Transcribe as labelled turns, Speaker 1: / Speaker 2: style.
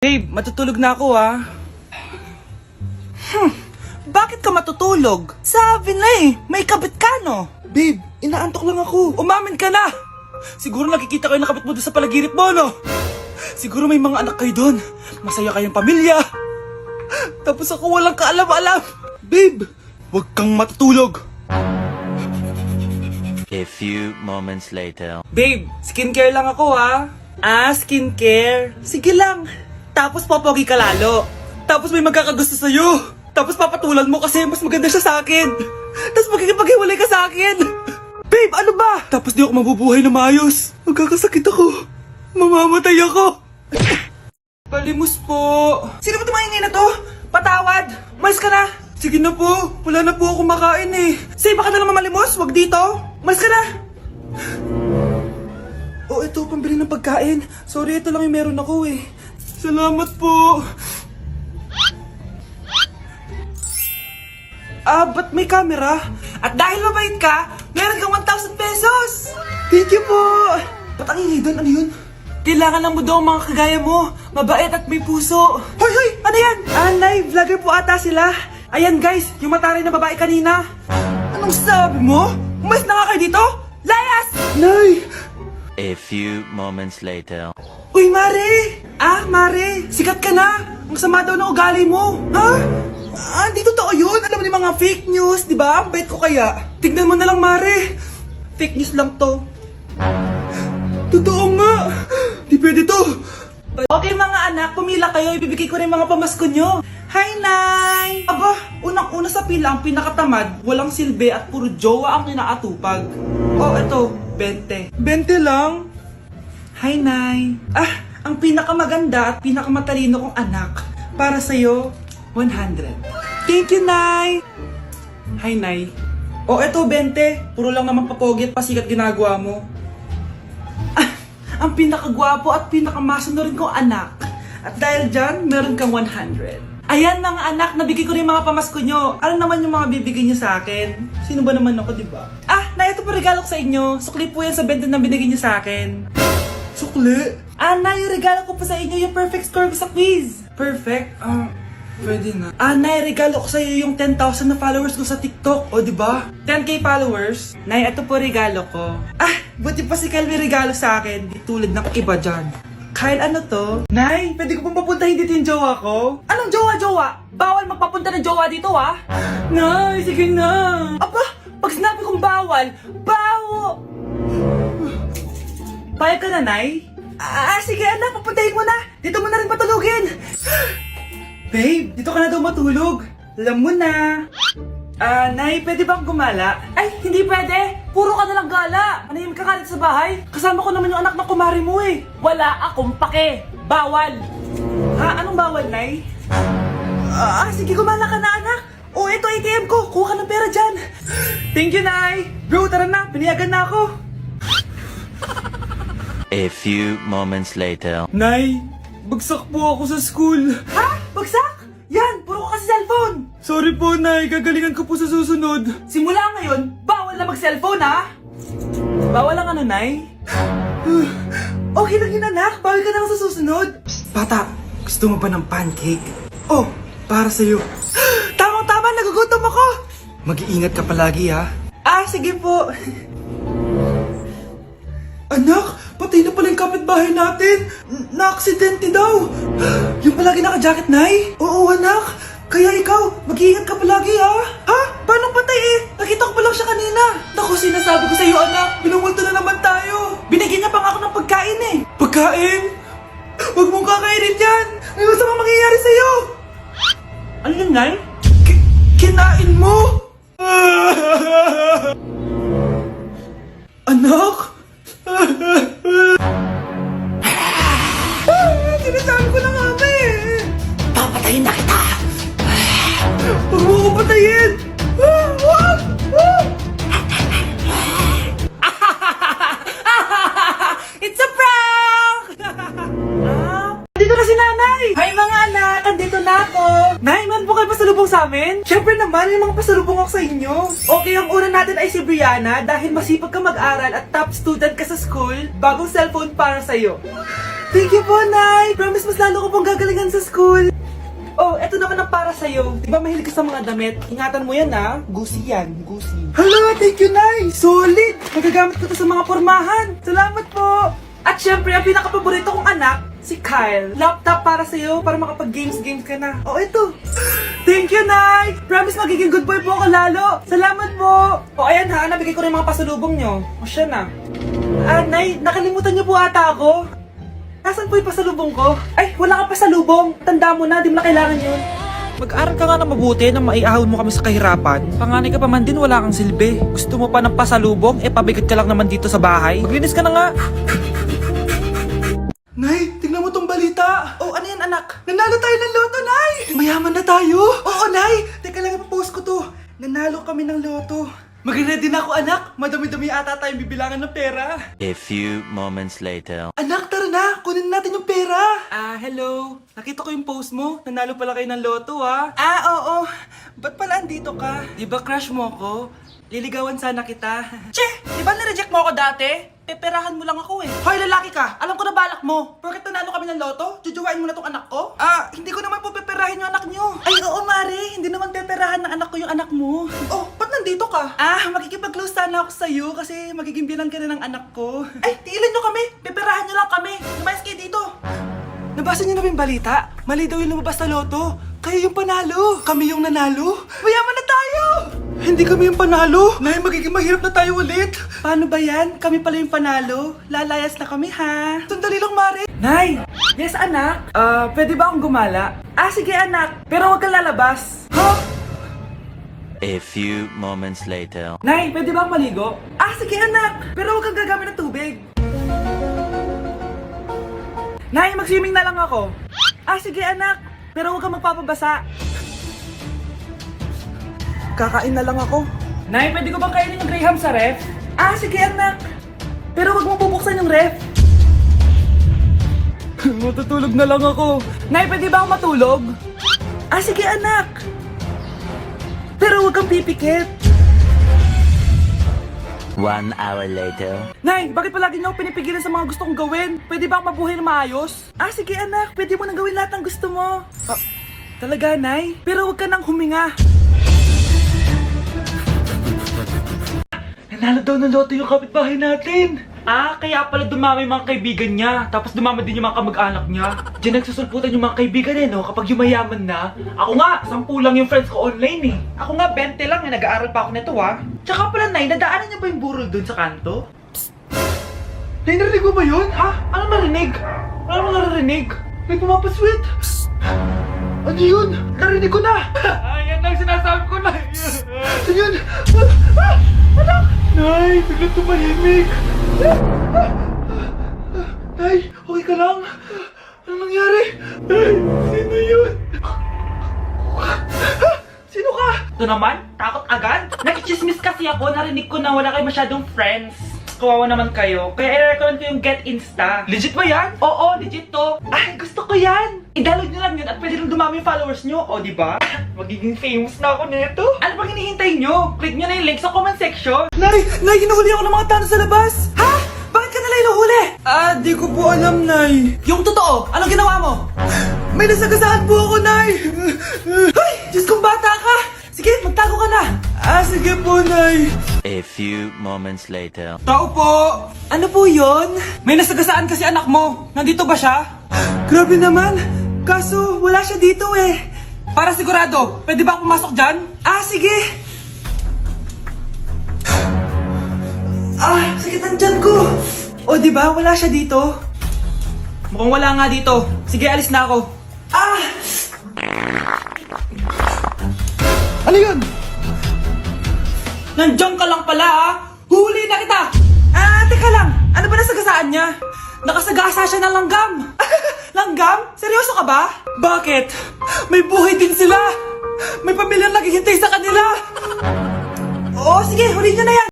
Speaker 1: Babe, matutulog na ako Bakit ka matutulog? Sabi na may kabit ka no? Babe, inaantok lang ako. Umamin ka na! Siguro nakikita ko yung nakabit mo doon sa palagirit mo, no? Siguro may mga anak kayo doon. Masaya kayong pamilya. Tapos ako walang kaalam-alam. Babe, huwag kang matutulog.
Speaker 2: A few moments later.
Speaker 1: Babe, skincare lang ako skincare. Sige lang. Tapos popogi ka lalo. Tapos may magkakagusto sa'yo. Tapos papatulan mo kasi mas maganda siya sa akin. Tapos magkikipaghiwalay ka sa akin. Babe, ano ba? Tapos di ako mabubuhay na maayos. Magkakasakit ako. Mamamatay ako. Palimos po. Sino ba tumahingin na to? Patawad. Malis ka na. Sige na po. Wala na po ako makain Say, baka na lang mamalimos. Wag dito. Malis ka na. Oh, ito, pambili ng pagkain. Sorry, ito lang yung meron ako Salamat po. Ba't may camera? At dahil mabait ka, meron kang 1,000 pesos! Thank you po! Ba't ang ingay doon? Ano yun? Kailangan lang mo daw ang mga kagaya mo. Mabait at may puso. Hoy! Hoy! Ano yan? Nay, vlogger po ata sila. Ayan guys, yung mataray na babae kanina. Anong sabi mo? Umalis na nga kayo dito? Layas! Nay!
Speaker 2: A few moments later.
Speaker 1: Uy, Mare! Mare! Sikat ka na! Ang sama daw ng ugali mo! Hindi totoo yun! Alam mo yung mga fake news, di ba? Ang bait ko kaya. Tignan mo na lang, Mare! Fake news lang to. Totoo nga! Di pwede to! Okay mga anak, pumila kayo. Ibibigay ko rin mga pamasko nyo. Hi, Nay! Aba, unang-una sa pila ang pinakatamad, walang silbi at puro jowa ang kinaatupag. Eto, 20. 20 lang? Hi, Nay! Ang pinakamaganda at pinakamatalino kong anak. Para sa'yo, 100. Thank you, Nay! Hi, Nay. Eto, 20. Puro lang naman papogit, pasikat ginagawa mo. Ang pinakagwapo at pinakamasunod kong anak. At dahil dyan, meron kang 100. Ayan mga anak, nabigay ko rin mga pamasko nyo. Ano naman yung mga bibigay nyo sa akin? Sino ba naman ako, diba? Nay, ito po regalo ko sa inyo. Sukli po yan sa 20 na binigay nyo sa akin. Sukli? Nay, yung regalo ko po sa inyo, yung perfect score ko sa quiz. Perfect? Pwede na. Nay, regalo ko sa iyo yung 10,000 na followers ko sa TikTok. Diba? 10k followers. Nay, ito po regalo ko. Buti pa si Kyle may regalo sa akin. Di tulad ng iba dyan. Kyle, ano to? Nay, pwede ko pong papuntahin dito yung jowa ko? Anong jowa? Bawal magpapunta ng jowa dito, Nay, sige na. Pag sinabi kong bawal, Payag ka na, Nay? Sige anak, papuntahin mo na. Dito mo na rin patulugin. Babe, dito ka na daw matulog. Alam mo na. Nay, pwede bang gumala? Hindi pwede. Puro ka nalang gala. Manahimik ka dito sa bahay. Kasama ko naman yung anak ng kumari mo Wala akong pake. Bawal. Anong bawal, Nay? Sige, gumala ka na, anak. Ito ATM ko. Kuha ka ng pera dyan. Thank you, Nay. Bro, tara na. Piniyagan na ako.
Speaker 2: A few moments later.
Speaker 1: Nay, bagsak po ako sa school. Bagsak? Yan, puro ka kasi cellphone. Sorry po, Nay. Gagalingan ko po sa susunod. Simula ngayon, bawal na mag-cellphone, Bawal lang ano, Nay? Okay lang yun, anak. Bawal ka na sa susunod. Bata, gusto mo ba ng pancake? Para sa'yo. Tamang-tama, nagugutom ako. Mag-iingat ka palagi, sige po. Anak, patay na pala yung kapitbahay natin. Na-aksidente daw. Yung palagi naka-jacket, Nay? Oo, anak. Kaya ikaw, mag-iingat ka palagi, Paano patay Nakita ko pa lang siya kanina. Naku, sinasabi ko sa iyo, anak. Binumulto na naman tayo. Binigyan niya pa nga ako ng pagkain Pagkain? Huwag mong kakainin yan. May masama mangyayari sa'yo. Ano yun, Nay? Kinain mo? Anak? Sinasabi ko na nga papatayin na kita. Huwag mo ko patayin. It's a prank! Dito na si Nanay. Hi mga anak, andito na ako. Nay, man po kayo pasalubong sa amin? Siyempre naman, may mga pasalubong ako sa inyo. Okay, ang una natin ay si Brianna dahil masipag ka mag-aral at top student ka sa school. Bagong cellphone para sa'yo. Thank you po, Nay! Promise mas lalo ko pong gagalingan sa school. Oh, eto naman ang para sa'yo. Di ba mahilig ka sa mga damit? Ingatan mo yan, ha? Gucci yan, Gucci. Hala, thank you, Nay! Solid! Magagamit ko to sa mga pormahan. Salamat po! At syempre, ang pinaka-paborito kong anak, si Kyle. Laptop para sa'yo, para makapag-games ka na. Oh, eto. Thank you, Nay! Promise magiging good boy po ako lalo. Salamat po! O, ayan ha, nabigay ko na yung mga pasalubong nyo. O, siya na. Ah, Nay, nakalimutan niyo po ata ako. Nasaan po yung pasalubong ko? Ay, wala kang pasalubong. Tanda mo na, di mo na kailangan yun. Mag-aral ka nga na mabuti nang maiahon mo kami sa kahirapan. Panganay ka pa man din, wala kang silbi. Gusto mo pa ng pasalubong? Pabigat ka lang naman dito sa bahay. Maglinis ka na nga. Nay, tingnan mo tong balita. Oh, ano yan, anak? Nanalo tayo ng loto, Nay! Mayaman na tayo? Oo, Nay! Teka lang, ipapost ko to. Nanalo kami ng loto. Mag-ready na ako, anak. Madami-dami ata tayong bibilangan ng pera.
Speaker 2: A few moments later.
Speaker 1: Anak, tara na! Kunin natin yung pera! Hello. Nakita ko yung post mo. Nanalo pala kayo ng loto, ha? Oo. Ba't pala andito ka? Di ba crush mo ko? Liligawan sana kita. Che! Di ba nireject mo ako dati? Peperahan mo lang ako eh. Hoy, lalaki ka! Alam ko na balak mo. Porket nanalo kami ng loto, jujuwain mo na tong anak ko? Hindi ko naman po peperahin yung anak nyo. Ay, oo, Mare. Hindi naman peperahan ng anak ko yung anak mo. Oh, ba't nandito ka? Makikipag-close sana ako sa'yo kasi magiging bilang ka na ng anak ko. Ay, tiilan nyo kami. Peperahan nyo lang kami. Lumayas kayo dito. Nabasa niyo na ba yung balita? Mali daw yung lumabas na loto. Kayo yung panalo. Kami yung nanalo. Mayaman na tayo! Hindi kami yung panalo. Nay, magiging mahirap na tayo ulit. Paano ba yan? Kami pala yung panalo. Lalayas na kami, ha? Sandali lang, Mare. Nay! Yes, anak? Pwede ba akong gumala? Sige, anak. Pero huwag kang lalabas. Ha?
Speaker 2: A few moments later.
Speaker 1: Nay, pwede ba akong maligo? Sige, anak. Pero huwag kang gagamit ng tubig. Nay, mag-swimming na lang ako. Sige, anak. Pero huwag kang magpapabasa. Kakain na lang ako. Nay, pwede ko bang kainin yung Graham sa ref? Sige, anak. Pero wag mo bubuksan yung ref. Matutulog na lang ako. Nay, pwede ba akong matulog? Sige, anak. Pero wag kang pipikit.
Speaker 2: 1 hour later.
Speaker 1: Nay, bakit palagi niyo ako pinipigilan sa mga gusto kong gawin? Pwede ba akong mabuhay na maayos? Sige, anak. Pwede mo nang gawin lahat ng gusto mo. Talaga, Nay? Pero wag ka nang huminga. Nanalo daw ng loto yung kapitbahay natin. Kaya pala dumami yung mga kaibigan niya. Tapos dumami din yung mga kamag-anak niya. Diyan nagsusulputan yung mga kaibigan no? Kapag yumayaman na. Ako nga, 10 lang yung friends ko online Ako nga, 20 lang nag-aaral pa ako nito Tsaka pala, Nay, nadaanan niya ba yung burol dun sa kanto? Psst! Nay, narinig mo ba yun? Ano narinig? Ano narinig? May pumapasweet. Psst! Ano yun? Narinig ko na! Yan ang sinasabi ko, Nay! Ano yun? Anak! Nay, biglang tumahimik! Nay, okay ka lang? Ano nangyari? Nay, sino yun? Sino ka? Ito naman, takot agad? Nakichismis kasi ako, narinig ko na wala kayo masyadong friends. Kawawa naman kayo. Kaya i-recommend ko yung Get Insta. Legit ba yan? Oo, legit to. Gusto ko yan. I-download nyo lang yun at pwede rin dumami yung followers nyo. O, diba? Magiging famous na ako nito. Ano bang hinihintay nyo? Click nyo na yung link sa comment section. Nay, hinuhuli ako ng mga tao sa labas. Ha? Bakit ka nila hinuhuli? Di ko po alam, Nay. Yung totoo, anong ginawa mo? May nasagasaan po ako, Nay. Ay, Diyos kong bata ka. Sige, magtago ka na. Sige po, Nay.
Speaker 2: A few moments later.
Speaker 1: Tao po! Ano po yon? May nasagasaan kasi anak mo. Nandito ba siya? Grabe naman. Kaso, wala siya dito Para sigurado, pwede ba ako pumasok dyan? Sige. Sakit ang tiyan ko. O, diba? Wala siya dito. Mukhang wala nga dito. Sige, alis na ako. Ano yun? Nandiyan ka lang pala Huli na kita! Teka lang. Ano ba nasagasaan niya? Nakasagasa siya ng langgam. Langgam? Seryoso ka ba? Bakit? May buhay din sila. May pamilyang naghihintay sa kanila. Oo, sige. Huli niyo na yan.